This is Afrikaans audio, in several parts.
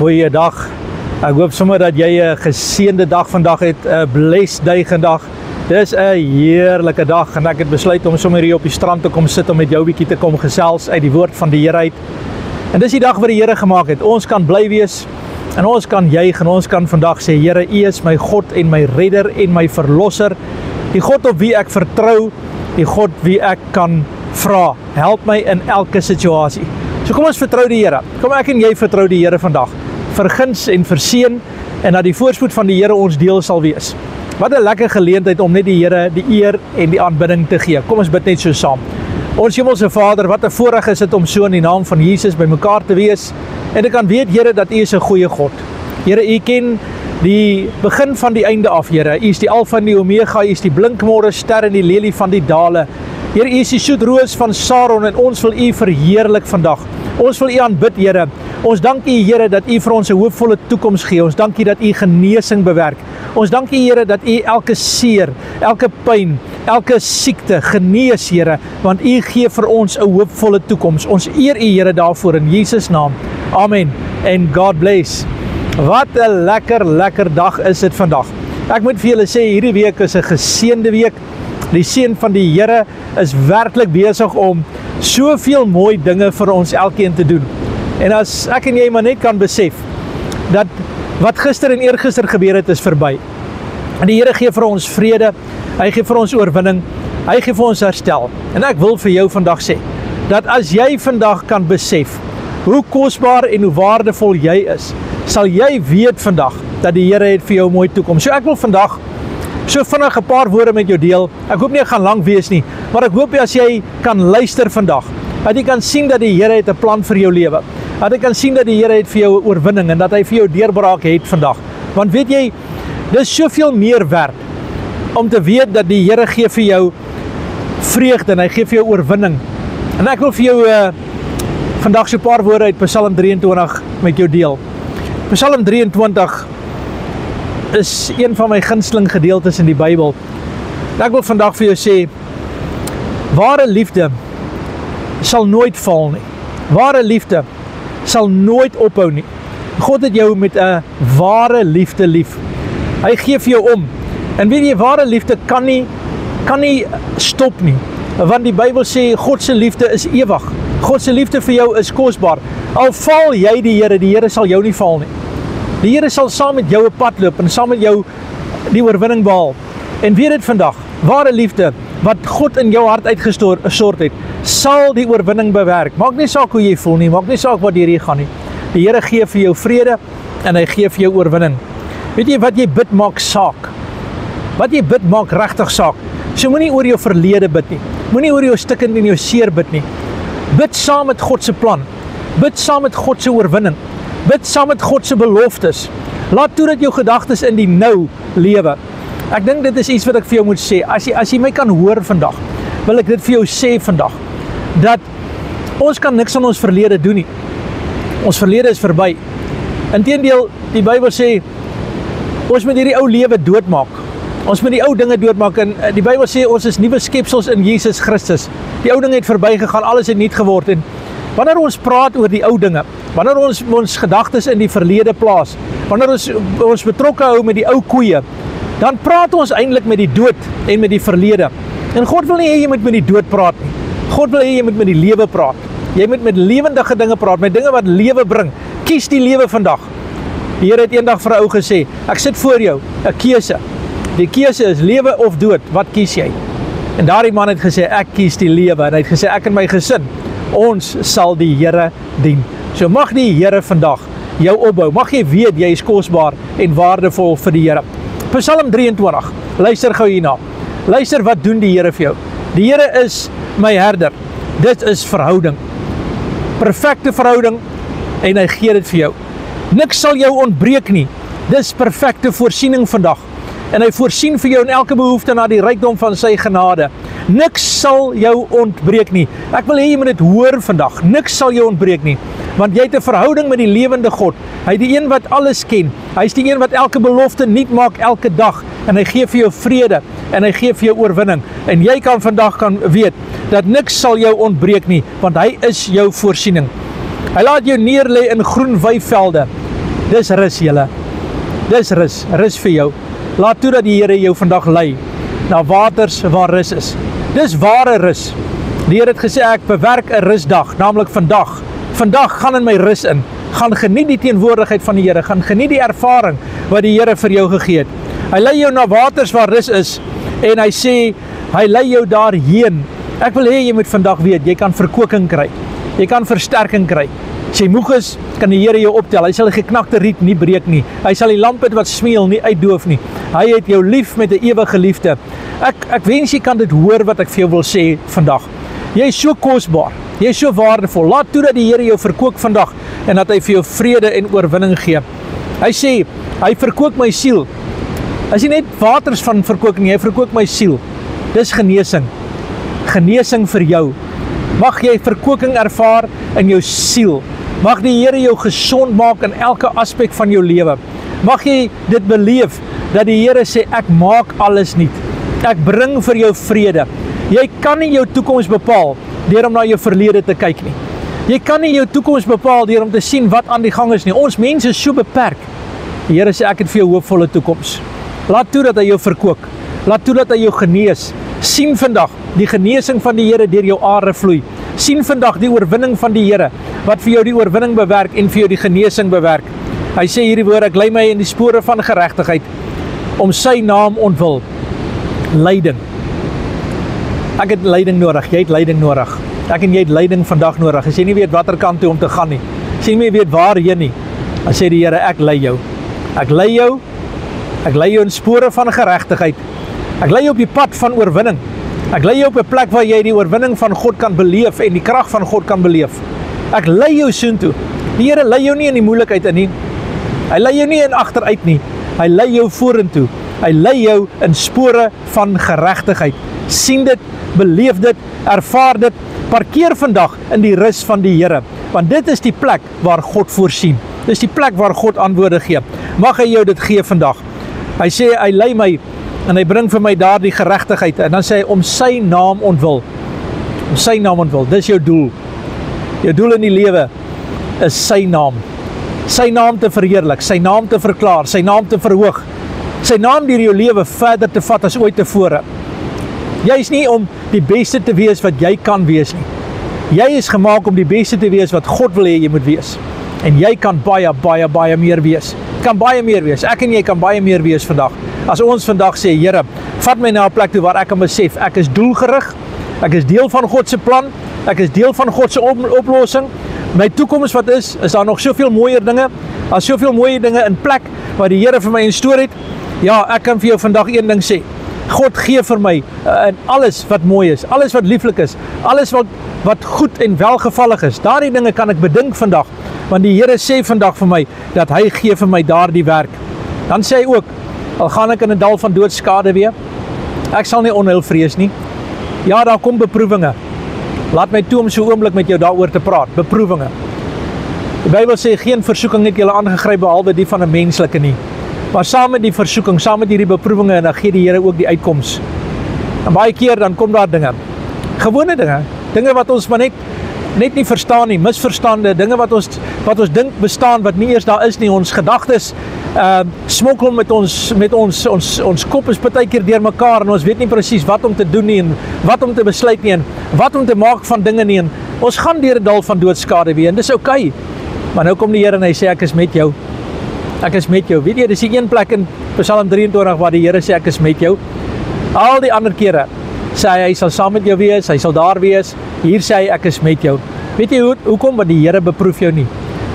Goeiedag. Ek hoop sommer dat jy 'n geseënde dag vandag het, 'n blessed day vandag. Dis 'n heerlike dag en ek het besluit om sommer hier op die strand te kom sit om met jou bietjie te kom gesels uit die woord van die Here uit. En dis die dag wat die Here gemaak het. Ons kan bly wees en ons kan juig en ons kan vandag sê, Here, U is my God en my redder en my verlosser. Die God op wie ek vertrou, die God wie ek kan vra. Help my in elke situasie. So kom ons vertrou die Here. Kom ek en jy vertrou die Here vandag. Verguns en verseën en dat die voorspoed van die Here ons deel sal wees. Wat 'n lekker geleentheid om net die Here die eer en die aanbidding te gee. Kom ons bid net so saam. Ons Hemelse Vader, wat 'n voorreg is dit om so in die naam van Jesus by mekaar te wees en ek kan weet, Here, dat U is 'n goeie God. Here, U ken die begin van die einde af, Here. U is die Alfa en die Omega, U is die blinkmôre ster en die lelie van die dale. Here, U is die soetroos van Saron en ons wil U verheerlik vandag. Ons wil U aanbid, Here. Ons dank U, Here, dat U vir ons 'n hoopvolle toekoms gee. Ons dank U dat U genesing bewerk. Ons dank U, Here, dat U elke seer, elke pyn, elke siekte genees, Here, want U gee vir ons 'n hoopvolle toekoms. Ons eer U, Here, daarvoor in Jesus naam. Amen. En God bless. Wat 'n lekker dag is dit vandag. Ek moet vir julle sê, hierdie week is 'n geseënde week. Die seën van die Here is werklik besig om soveel mooi dinge vir ons elkeen te doen. En as ek en jy maar net kan besef dat wat gister en eergister gebeur het is verby. En die Here gee vir ons vrede, hy gee vir ons oorwinning, hy gee vir ons herstel. En ek wil vir jou vandag sê dat as jy vandag kan besef hoe kosbaar en hoe waardevol jy is, sal jy weet vandag dat die Here het vir jou 'n mooi toekoms. So ek wil vandag so vinnig 'n paar woorde met jou deel. Ek hoop nie ek gaan lank wees nie, maar ek hoop as jy kan luister vandag, dat jy kan sien dat die Here het 'n plan vir jou lewe. Dat jy kan sien dat die Here het vir jou 'n oorwinning en dat hy vir jou deurbraak het vandag. Want weet jy, dis soveel meer werd om te weet dat die Here gee vir jou vreugde en hy gee vir jou oorwinning. En ek wil vir jou vandag so 'n paar woorde uit Psalm 23 met jou deel. Psalm 23 is een van my gunsteling gedeeltes in die Bybel. Ek wil vandag vir jou sê, ware liefde sal nooit val nie. Ware liefde sal nooit ophou nie. God het jou met 'n ware liefde lief. Hy gee vir jou om. En weet jy, ware liefde kan nie stop nie. Want die Bybel sê, God se liefde is ewig. God se liefde vir jou is kosbaar. Al val jy die Here sal jou nie val nie. Die Here sal saam met jou 'n pad loop en saam met jou die oorwinning behaal. En weet dit vandag, ware liefde wat God in jou hart uitgestort het, sal die oorwinning bewerk. Maak nie saak hoe jy voel nie, maak nie saak wat jy gaan nie. Die Here gee vir jou vrede en hy gee vir jou oorwinning. Weet jy, wat jy bid maak saak. Wat jy bid maak regtig saak. So moenie oor jou verlede bid nie. Moenie oor jou stikkend en jou seer bid nie. Bid saam met God se plan. Bid saam met God se oorwinning. Bid saam met God se beloftes. Laat toe dat jou gedagtes in die nou lewe. Ek dink dit is iets wat ek vir jou moet sê. As jy my kan hoor vandag, wil ek dit vir jou sê vandag, dat ons kan niks aan ons verlede doen nie. Ons verlede is verby. Inteendeel, die Bybel sê, ons moet hierdie ou lewe doodmaak. Ons moet die ou dinge doodmaak en die Bybel sê, ons is nuwe skepsels in Jesus Christus. Die ou dinge het verby gegaan, alles het nuut geword. En wanneer ons praat oor die ou dinge, wanneer ons gedagtes in die verlede plaas, wanneer ons betrokke hou met die ou koeie, dan praat ons eintlik met die dood en met die verlede. En God wil nie hê jy moet met die dood praat nie. God wil hê jy moet met die lewe praat. Jy moet met lewendige dinge praat, met dinge wat lewe bring. Kies die lewe vandag. Die Here het eendag vir 'n ou gesê, ek sit voor jou 'n keuse. Die keuse is lewe of dood. Wat kies jy? En daardie man het gesê, ek kies die lewe. En hy het gesê, ek en my gesin, ons sal die Here dien. So mag die Here vandag jou opbou. Mag jy weet jy is kosbaar en waardevol vir die Here. Psalm 23. Luister gou hierna. Luister wat doen die Here vir jou. Die Here is my herder. Dit is verhouding. Perfekte verhouding en hy gee dit vir jou. Niks sal jou ontbreek nie. Dis perfekte voorsiening vandag. En hy voorsien vir jou in elke behoefte na die rykdom van sy genade. Niks sal jou ontbreek nie. Ek wil hê jy moet dit hoor vandag. Niks sal jou ontbreek nie. Want jy het 'n verhouding met die lewende God. Hy is die een wat alles ken. Hy is die een wat elke belofte nuut maak elke dag. En hy gee vir jou vrede en hy gee vir jou oorwinning. En jy kan vandag weet dat niks sal jou ontbreek nie, want hy is jou voorsiening. Hy laat jou neerlê in groen weivelde. Dis rus julle. Dis rus vir jou. Laat toe dat die Here jou vandag lei na waters waar rus is. Dis ware rus. Die Here het gesê ek bewerk 'n rusdag, naamlik vandag. Vandag gaan in my rus in. Gaan geniet die teenwoordigheid van die Here, gaan geniet die ervaring wat die Here vir jou gegee het. Hy lei jou na waters waar rus is en hy sê hy lei jou daarheen. Ek wil hê jy moet vandag weet, jy kan verkoking kry. Jy kan versterking kry. As jy moeg is, kan die Here jou optel. Hy sal die geknakte riet nie breek nie. Hy sal die lamp wat smeel nie uitdoof nie. Hy het jou lief met 'n ewige liefde. Ek wens jy kan dit hoor wat ek vir jou wil sê vandag. Jy is so kosbaar. Jy is so waardevol. Laat toe dat die Here jou verkoop vandag en dat hy vir jou vrede en oorwinning gee. Hy sê, hy verkoop my siel. As jy net waters van verkoking, hy verkoop my siel. Dis genesing. Genesing vir jou. Mag jy verkoking ervaar in jou siel. Mag die Here jou gesond maak in elke aspek van jou lewe. Mag jy dit beleef, dat die Here sê, ek maak alles nuut. Ek bring vir jou vrede. Jy kan nie jou toekoms bepaal deur om na jou verlede te kyk nie. Jy kan nie jou toekoms bepaal deur om te sien wat aan die gang is nie. Ons mense is so beperk. Die Here sê, ek het vir jou hoopvolle toekoms. Laat toe dat hy jou verkoop. Laat toe dat hy jou genees. Sien vandag die genesing van die Here deur jou are vloei. Sien vandag die oorwinning van die Here, wat vir jou die oorwinning bewerk en vir jou die genesing bewerk. Hy sê hierdie woord, ek lei my in die spore van geregtigheid, om sy naam ontwil. Leiding. Ek het leiding nodig, jy het leiding nodig. Ek en jy het leiding vandag nodig. As jy nie weet watter kant toe om te gaan nie, as jy nie weet waarheen nie, dan sê die Here, ek lei jou. Ek lei jou in spore van geregtigheid. Ek lei jou op die pad van oorwinning. Ek lei jou op 'n plek waar jy die oorwinning van God kan beleef en die krag van God kan beleef. Ek lei jou soontoe. Die Here lei jou nie in die moeilikheid in nie. Hy lei jou nie in agteruit nie. Hy lei jou vorentoe. Hy lei jou in spore van geregtigheid. Sien dit, beleef dit, ervaar dit. Parkeer vandag in die rus van die Here, want dit is die plek waar God voorsien. Dit is die plek waar God antwoorde gee. Mag hy jou dit gee vandag. Hy sê, hy lei my en hy bring vir my daardie geregtigheid. En dan sê hy, om sy naam ontwil. Om sy naam ontwil. Dis jou doel. Jou doel in die lewe is sy naam. Sy naam te verheerlik, sy naam te verklaar, sy naam te verhoog. Sy naam deur jou lewe verder te vat as ooit tevore. Jy is nie om die beste te wees wat jy kan wees nie. Jy is gemaak om die beste te wees wat God wil hê jy moet wees. En jy kan baie meer wees. Kan baie meer wees. Ek en jy kan baie meer wees vandag. As ons vandag sê, Here, vat my na 'n plek toe waar ek kan besef, ek is doelgerig, ek is deel van God se plan, ek is deel van God se oplossing. My toekoms wat is daar nog soveel mooier dinge, as soveel mooie dinge in plek wat die Here vir my instoor het. Ja, ek kan vir jou vandag een ding sê. God gee vir my in alles wat mooi is, alles wat lieflik is, alles wat goed en welgevallig is. Daardie dinge kan ek bedink vandag, want die Here sê vandag vir my, dat hy gee vir my daardie werk. Dan sê hy ook, al gaan ek in 'n dal van doodskade weer, ek sal nie onheil vrees nie. Ja, daar kom beproewinge. Laat my toe om so 'n oomblik met jou daaroor te praat, beproewinge. Die Bybel sê, geen versoeking het julle aangegryp behalwe die van 'n menslike nie. Maar saam met die versoeking, saam met hierdie beproewinge, en dan gee die Here ook die uitkoms. En baie keer dan kom daar dinge, gewone dinge wat ons maar net nie verstaan nie, misverstande, dinge wat ons dink bestaan, wat nie eers daar is nie, ons gedagtes smokkel met ons kop is partykeer deur mekaar, en ons weet nie presies wat om te doen nie, en wat om te besluit nie, en wat om te maak van dinge nie, en ons gaan deur 'n dal van doodskade weer, en dis oukei. Maar nou kom die Here en hy sê, ek is met jou. Ek is met jou. Weet jy, dis die een plek in Psalm 23 waar die Here sê, ek is met jou. Al die ander kere sê hy sal saam met jou wees, hy sal daar wees. Hier sê hy, ek is met jou. Weet jy hoekom? Want die Here beproef jou nie.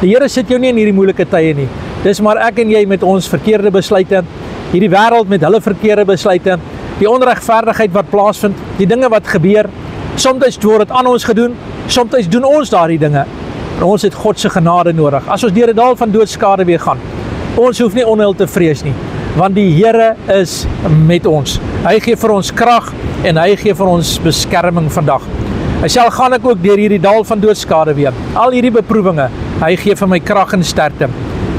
Die Here sit jou nie in hierdie moeilike tye nie. Dis maar ek en jy met ons verkeerde besluite, hierdie wêreld met hulle verkeerde besluite, die onregverdigheid wat plaasvind, die dinge wat gebeur. Soms word dit aan ons gedoen, soms doen ons daardie dinge. En ons het God se genade nodig. As ons deur 'n dal van doodskade weer gaan, ons hoef nie onheil te vrees nie, want die Here is met ons. Hy gee vir ons krag en hy gee vir ons beskerming vandag. Hy sê, al gaan ek ook deur hierdie dal van doodskade weer, al hierdie beproewinge, hy gee vir my krag en sterkte.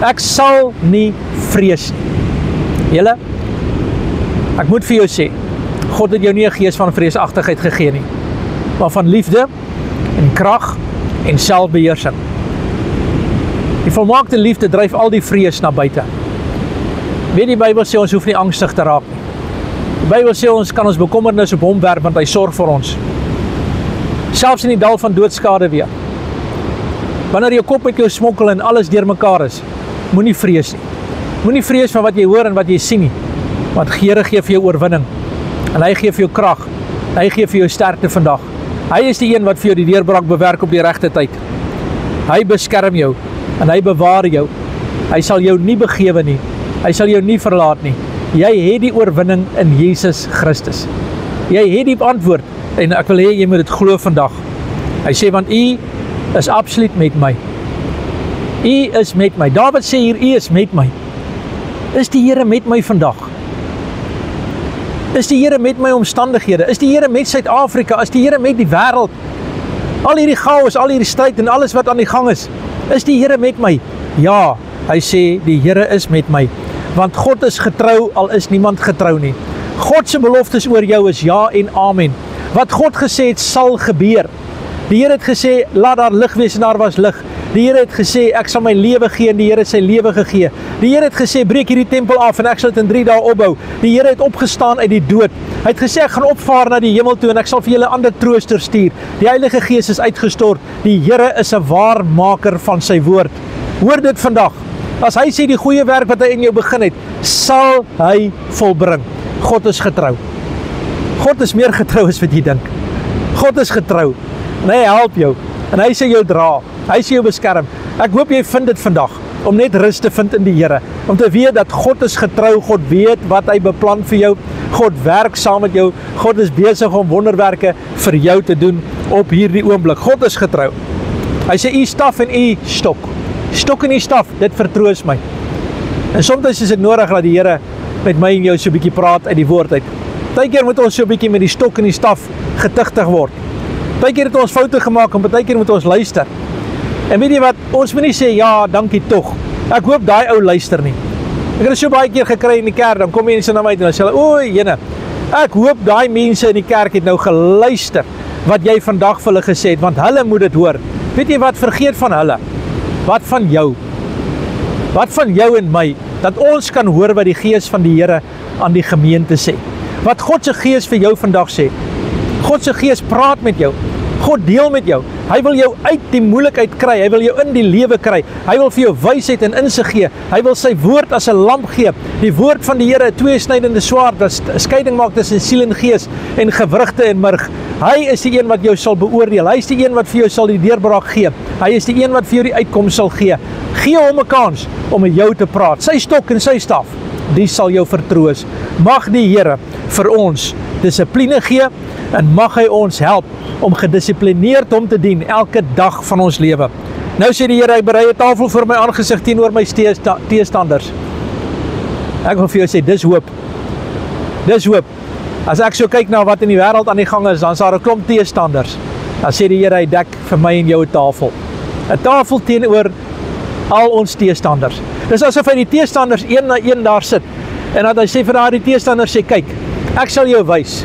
Ek sal nie vrees nie. Julle, ek moet vir jou sê, God het jou nie 'n gees van vreesagtigheid gegee nie, maar van liefde en krag en selfbeheersing. Die volmaakte liefde dryf al die vrees na buite. Weet die Bybel sê ons hoef nie angstig te raak nie. Die Bybel sê ons kan ons bekommernis op hom werp, want hy sorg vir ons. Selfs in die dal van doodskade weer. Wanneer jou kop met jou smokkel en alles deurmekaar is, moenie vrees nie. Moenie vrees van wat jy hoor en wat jy sien nie. Want Here gee vir jou oorwinning. En hy gee vir jou krag. Hy gee vir jou sterkte vandag. Hy is die een wat vir jou die deurbraak bewerk op die regte tyd. Hy beskerm jou en hy bewaar jou. Hy sal jou nie begewe nie. Hy sal jou nie verlaat nie. Jy het die oorwinning in Jesus Christus. Jy het die antwoord en ek wil hê jy moet dit glo vandag. Hy sê, want U is absoluut met my. U is met my. Dawid sê hier, U is met my. Is die Here met my vandag? Is die Here met my omstandighede? Is die Here met Suid-Afrika? Is die Here met die wêreld? Al hierdie chaos, al hierdie stryd en alles wat aan die gang is die Here met my? Ja, hy sê, die Here is met my. Want God is getrou, al is niemand getrou nie. God se beloftes oor jou is ja en amen. Wat God gesê het, sal gebeur. Die Here het gesê, laat daar lig wees en daar was lig. Die Here het gesê, ek sal my lewe gee en die Here het sy lewe gegee. Die Here het gesê, breek hierdie tempel af en ek sal dit in 3 dae opbou. Die Here het opgestaan uit die dood. Hy het gesê, ek gaan opvaar na die hemel toe en ek sal vir julle ander trooster stuur. Die Heilige Gees is uitgestort. Die Here is 'n waarmaker van sy woord. Hoor dit vandag. As hy sê die goeie werk wat hy in jou begin het, sal hy volbring. God is getrou. God is meer getrou as wat jy dink. God is getrou. En hy help jou. En hy sê jou dra. Hy sê jou beskerm. Ek hoop jy vind dit vandag, om net rus te vind in die Here. Om te weet dat God is getrou, God weet wat hy beplan vir jou. God werk saam met jou. God is besig om wonderwerke vir jou te doen op hierdie oomblik. God is getrou. Hy sê, U staf en U stok. Stok en U staf, dit vertroos my. En soms is dit nodig dat die Here met my en jou so 'n bietjie praat uit die woord uit. Partykeer moet ons so 'n bietjie met die stok en die staf getuigtig word. Partykeer het ons foute gemaak en partykeer moet ons luister. En weet jy wat, ons moet nie sê, ja, dankie tog. Ek hoop daai ou luister nie. Ek het dit so baie keer gekry in die kerk, dan kom mense na my en dan sê hulle, oei, jene, ek hoop daai mense in die kerk het nou geluister wat jy vandag vir hulle gesê het, want hulle moet dit hoor. Weet jy wat, vergeet van hulle. Wat van jou? Wat van jou en my? Dat ons kan hoor wat die Gees van die Here aan die gemeente sê. Wat God se Gees vir jou vandag sê. God se Gees praat met jou. God deel met jou. Hy wil jou uit die moeilikheid kry. Hy wil jou in die lewe kry. Hy wil vir jou wysheid en insig gee. Hy wil sy woord as 'n lamp gee. Die woord van die Here, 'n tweesnydende swaard wat 'n skeiding maak tussen siel en gees en gewrigte en murg. Hy is die een wat jou sal beoordeel. Hy is die een wat vir jou sal die deurbraak gee. Hy is die een wat vir jou die uitkoms sal gee. Gee hom 'n kans om met jou te praat. Sy stok en sy staf, die sal jou vertroos. Mag die Here vir ons dissipline gee en mag hy ons help om gedissiplineerd om te dien elke dag van ons lewe. Nou sê die Here, hy berei 'n tafel voor my aangesig teenoor my teestanders. Ek wil vir jou sê, dis hoop. Dis hoop. As ek so kyk na wat in die wêreld aan die gang is, dan is daar 'n klomp teestanders. Dan sê die Here, hy dek vir my en jou 'n tafel. 'n Tafel teenoor al ons teestanders. Dis asof hy die teestanders een na een daar sit. En dat hy sê vir daardie teestanders sê, kyk, ek sal jou wys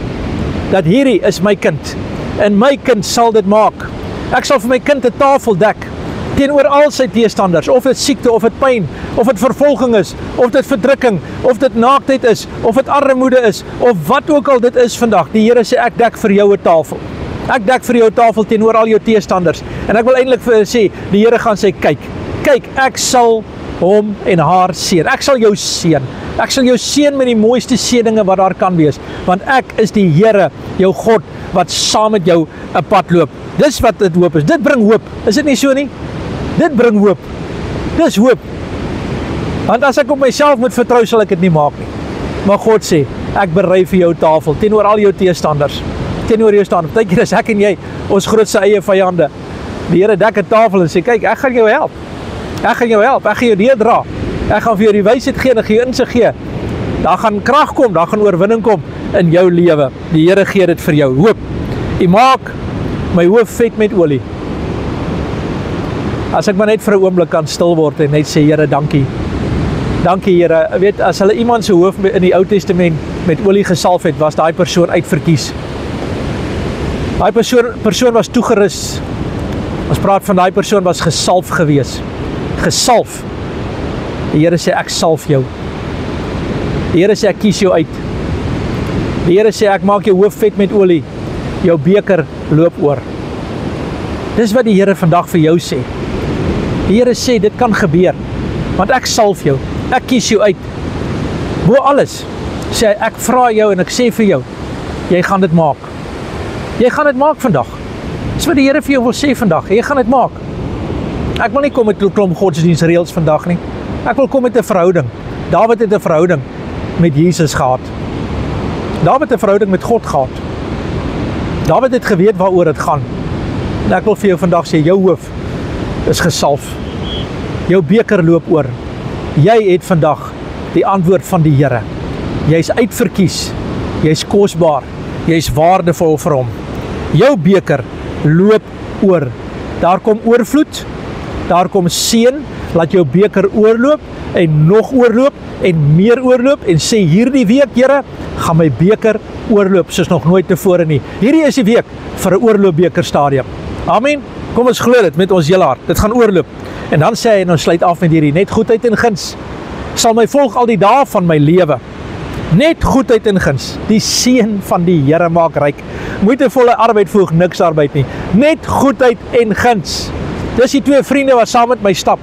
dat hierdie is my kind. En my kind sal dit maak. Ek sal vir my kind 'n tafel dek teenoor al sy teestanders, of dit siekte, of dit pyn, of dit vervolging is, of dit verdrukking, of dit naaktheid is, of dit armoede is, of wat ook al dit is vandag. Die Here sê, ek dek vir jou 'n tafel. Ek dek vir jou 'n tafel teenoor al jou teestanders. En ek wil eintlik vir hulle sê, die Here gaan sê, kyk, ek sal hom en haar seën. Ek sal jou seën. Ek sal jou seën met die mooiste seëninge wat daar kan wees, want ek is die Here, jou God, wat saam met jou 'n pad loop. Dis wat dit hoop is. Dit bring hoop. Is dit nie so nie? Dit bring hoop. Dis hoop. Want as ek op myself moet vertrou, sal ek dit nie maak nie. Maar God sê, ek berei vir jou tafel teenoor al jou teestanders. Teenoor jou staan. Partykeer is ek en jy ons grootste eie vyande. Die Here dek 'n tafel en sê, kyk, ek gaan jou help. Ek gaan jou help. Ek gaan jou deurdra. Ek gaan vir jou die wysheid gee en ek gaan jou insig gee. Daar gaan krag kom, daar gaan oorwinning kom in jou lewe. Die Here gee dit vir jou. Hoop. U maak my hoof vet met olie. As ek maar net vir 'n oomblik kan stil word en net sê, Here, dankie. Dankie, Here. Weet, as hulle iemand se hoof in die Ou Testament met olie gesalf het, was daai persoon uitverkies. Daai persoon was toegerus. Ons praat van daai persoon was gesalf gewees. gesalf. Die Here sê, ek salf jou. Die Here sê, ek kies jou uit. Die Here sê, ek maak jou hoof vet met olie. Jou beker loop oor. Dis wat die Here vandag vir jou sê. Die Here sê, dit kan gebeur, want ek salf jou. Ek kies jou uit. Bo alles, sê hy, ek vra jou en ek sê vir jou, jy gaan dit maak. Jy gaan dit maak vandag. Dis wat die Here vir jou wil sê vandag. Jy gaan dit maak. Ek wil nie kom met 'n klomp godsdienstreëls vandag nie. Ek wil kom met 'n verhouding. Dawid het 'n verhouding met Jesus gehad. Dawid het 'n verhouding met God gehad. Dawid het geweet waaroor dit gaan. En ek wil vir jou vandag sê, jou hoof is gesalf. Jou beker loop oor. Jy het vandag die antwoord van die Here. Jy's uitverkies. Jy's kosbaar. Jy's waardevol vir hom. Jou beker loop oor. Daar kom oorvloed. Daar kom seën. Laat jou beker oorloop en nog oorloop en meer oorloop en sê hierdie week, Here, gaan my beker oorloop soos nog nooit tevore nie. Hierdie is die week vir 'n oorloopbeker stadium. Amen. Kom ons glo dit met ons hele hart. Dit gaan oorloop. En dan sê hy en ons sluit af met hierdie: net goedheid en guns sal my volg al die dae van my lewe. Net goedheid en guns. Die seën van die Here maak ryk. Moeitevolle arbeid voeg niks arbeid nie. Net goedheid en guns. Dis die twee vriende wat saam met my stap.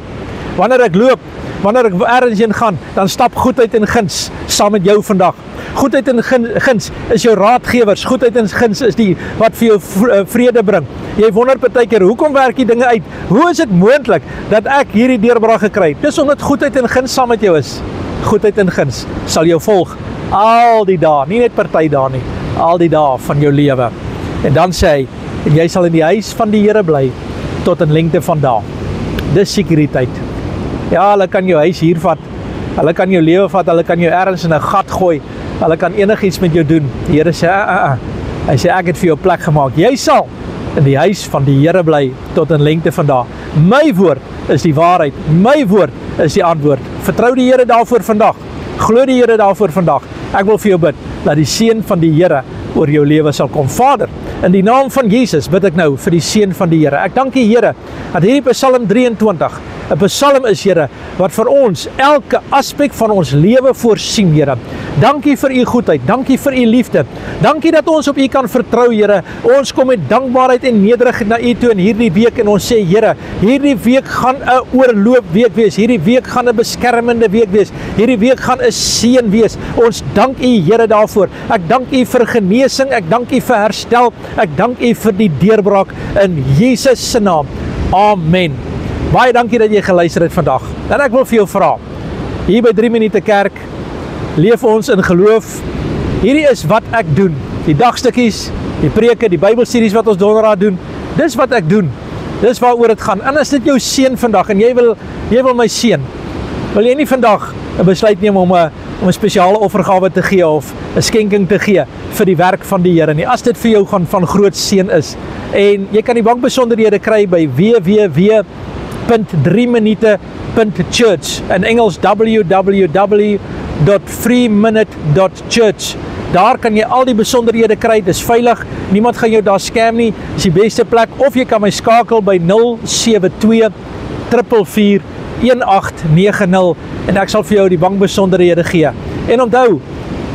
Wanneer ek loop, wanneer ek ergens heen gaan, dan stap goedheid en guns saam met jou vandag. Goedheid en guns is jou raadgewers. Goedheid en guns is die wat vir jou vrede bring. Jy wonder partykeer, hoekom werk die dinge uit? Hoe is dit moontlik dat ek hierdie deurbraak gekry het? Dis omdat goedheid en guns saam met jou is. Goedheid en guns sal jou volg al die dae, nie net party dae nie, al die dae van jou lewe. En dan sê hy, en jy sal in die huis van die Here bly tot in lengte van dae. Dis sekuriteit. Ja, hulle kan jou huis hier vat, hulle kan jou lewe vat, hulle kan jou ergens in 'n gat gooi, hulle kan enigiets met jou doen. Die Here sê, hy sê, ek het vir jou plek gemaak. Jy sal in die huis van die Here bly tot in lengte van dae. My woord is die waarheid, my woord is die antwoord. Vertrou die Here daarvoor vandag. Glo die Here daarvoor vandag. Ek wil vir jou bid, dat die seën van die Here oor jou lewe sal kom. Vader, in die naam van Jesus bid ek nou vir die seën van die Here. Ek dank die Here dat hierdie Psalm 23 'n psalm is, Here, wat vir ons elke aspek van ons lewe voorsien, Here. Dankie vir u goedheid, dankie vir u liefde. Dankie dat ons op u kan vertrou, Here. Ons kom met dankbaarheid en nederigheid na u toe in hierdie week en ons sê, Here, hierdie week gaan 'n oorloopweek wees. Hierdie week gaan 'n beskermende week wees. Hierdie week gaan 'n seën wees. Ons dank u, Here, daarvoor. Ek dank u vir genesing, ek dank u vir herstel, ek dank u vir die deurbraak in Jesus se naam. Amen. Baie dankie dat jy geluister het vandag. En ek wil vir jou vra, hier by 3 Minute Kerk, leef ons in geloof. Hierdie is wat ek doen. Die dagstukkies, die preke, die Bybelstudies wat ons donderdag doen, dis wat ek doen. Dis waaroor dit gaan. En as dit jou seën vandag en jy wil my seën, wil jy nie vandag 'n besluit neem om 'n spesiale offergawe te gee of 'n skenking te gee vir die werk van die Here nie. As dit vir jou gaan van groot seën is. En jy kan die bankbesonderhede kry by www.3minute.church, in Engels www.3minute.church. Daar kan jy al die besonderhede kry, dis veilig, niemand gaan jou daar scam nie, dis die beste plek, of jy kan my skakel by 072 444 1890 en ek sal vir jou die bankbesonderhede gee. En onthou,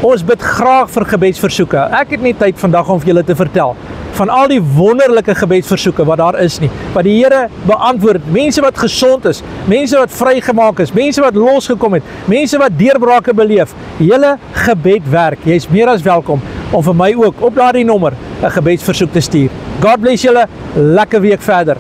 ons bid graag vir gebedsversoeke. Ek het nie tyd vandag om vir julle te vertel van al die wonderlike gebedsversoeke wat daar is nie, wat die Here beantwoord, mense wat gesond is, mense wat vrygemaak is, mense wat losgekom het, mense wat deurbrake beleef. Julle gebed werk. Jy is meer as welkom om vir my ook op daardie nommer 'n gebedsversoek te stuur. God bless julle, lekker week verder.